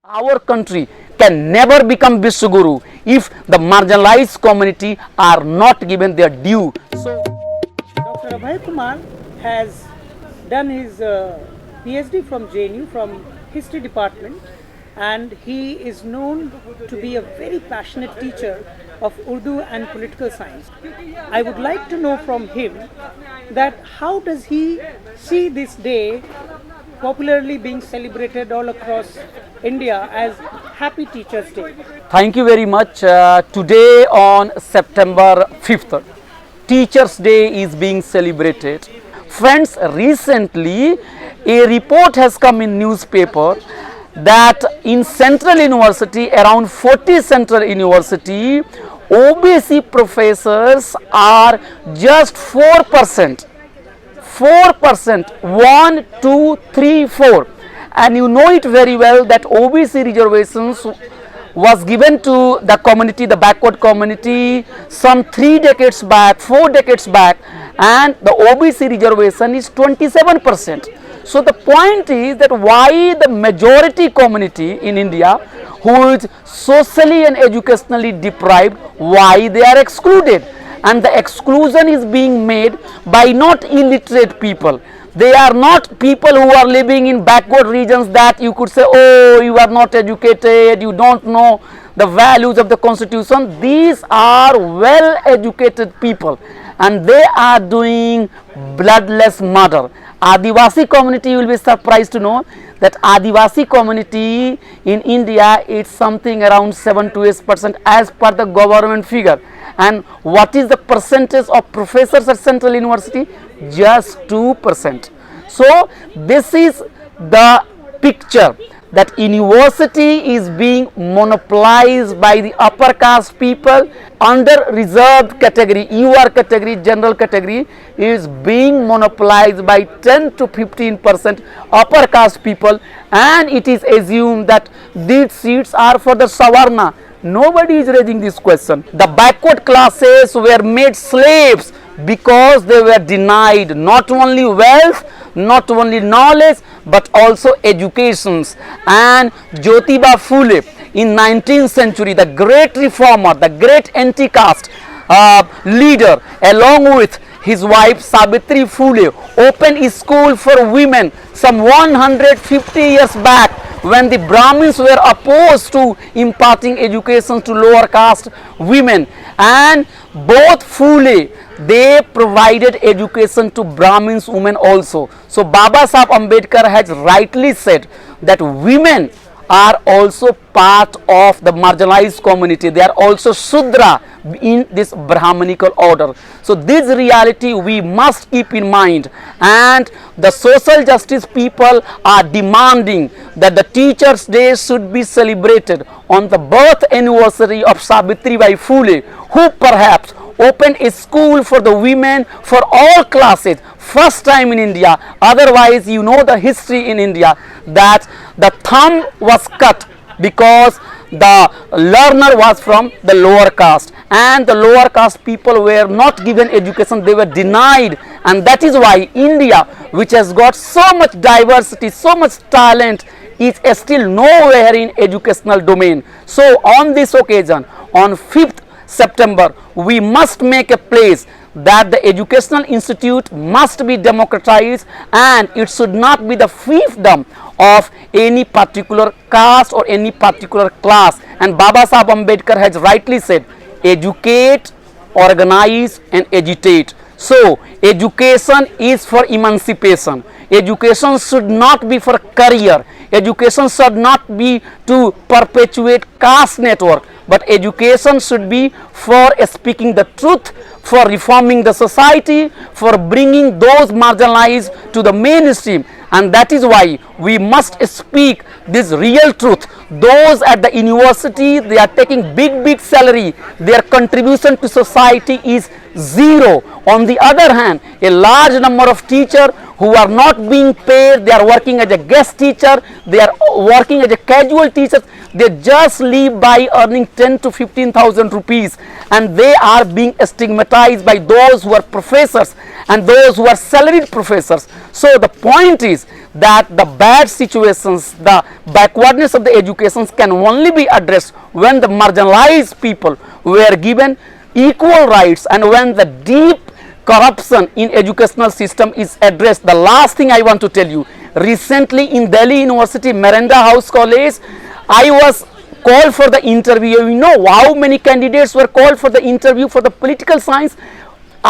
Our country can never become Vishwaguru if the marginalized community are not given their due. So, Dr. Abhay Kumar has done his PhD from JNU from History Department, and he is known to be a very passionate teacher of Urdu and political science. I would like to know from him that how does he see this day popularly being celebrated all across India as Happy Teachers Day. thank you very much. Today on September 5th, Teachers Day is being celebrated. Friends, recently a report has come in newspaper that in Central University, around 40 Central University, OBC professors are just 4%. 4%, 1, 2, 3, 4, and you know it very well that OBC reservations was given to the community, the backward community, some 3 decades back, 4 decades back, and the OBC reservation is 27%. So the point is that why the majority community in India who is socially and educationally deprived, why they are excluded? And the exclusion is being made by not illiterate people. They are not people who are living in backward regions that you could say, oh, you are not educated, you don't know the values of the constitution. These are well educated people and they are doing bloodless murder. Adivasi community, you will be surprised to know that Adivasi community in India is something around 7 to 8% as per the government figure. And what is the percentage of professors at Central University? Just 2%. So this is the picture that university is being monopolized by the upper caste people. Under reserved category, UR category, general category is being monopolized by 10 to 15% upper caste people, and it is assumed that these seats are for the Savarna. Nobody is raising this question. The backward classes were made slaves because they were denied not only wealth, not only knowledge, but also educations. And Jyotiba Phule in 19th century, the great reformer, the great anti-caste leader, along with his wife Savitri Phule, opened a school for women some 150 years back, when the Brahmins were opposed to imparting education to lower caste women. And both Phule, they provided education to Brahmins women also. So Baba Sahib Ambedkar has rightly said that women are also part of the marginalized community. They are also Shudra in this Brahmanical order. So this reality we must keep in mind, and the social justice people are demanding that the Teachers' Day should be celebrated on the birth anniversary of Savitribai Phule, who perhaps opened a school for the women for all classes, first time in India. Otherwise, you know the history in India that the thumb was cut because the learner was from the lower caste, and the lower caste people were not given education, they were denied. And that is why India, which has got so much diversity, so much talent, is still nowhere in educational domain. So on this occasion, on 5th September, we must make a place that the educational institute must be democratized, and it should not be the fiefdom of any particular caste or any particular class. And Baba Sahib Ambedkar has rightly said, educate, organize and agitate. So education is for emancipation. Education should not be for career. Education should not be to perpetuate caste network, but education should be for speaking the truth, for reforming the society, for bringing those marginalized to the mainstream. And that is why we must speak this real truth. Those at the university, they are taking big salary, their contribution to society is zero. On the other hand, a large number of teachers who are not being paid, they are working as a guest teacher, they are working as a casual teacher, they just live by earning 10 to 15,000 rupees, and they are being stigmatized by those who are professors and those who are salaried professors. So the point is that the bad situations, the backwardness of the education can only be addressed when the marginalized people were given equal rights and when the deep corruption in educational system is addressed. The last thing I want to tell you, recently in Delhi University, Miranda House College, I was called for the interview. You know how many candidates were called for the interview for the political science?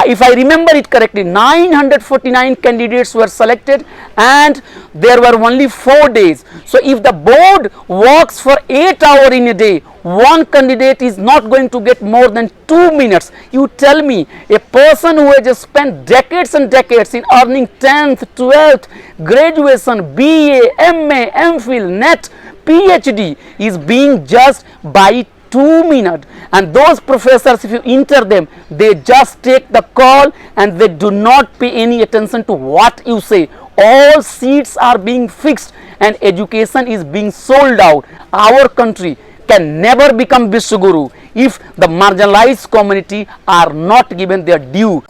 If I remember it correctly, 949 candidates were selected and there were only 4 days. So if the board works for 8 hours in a day, one candidate is not going to get more than 2 minutes. You tell me, a person who has just spent decades and decades in earning 10th, 12th, graduation, BA, MA, MPhil, NET, PhD is being judged by 2 minutes, and those professors, if you enter them, they just take the call and they do not pay any attention to what you say. All seats are being fixed and education is being sold out. Our country can never become Vishwaguru if the marginalized community are not given their due.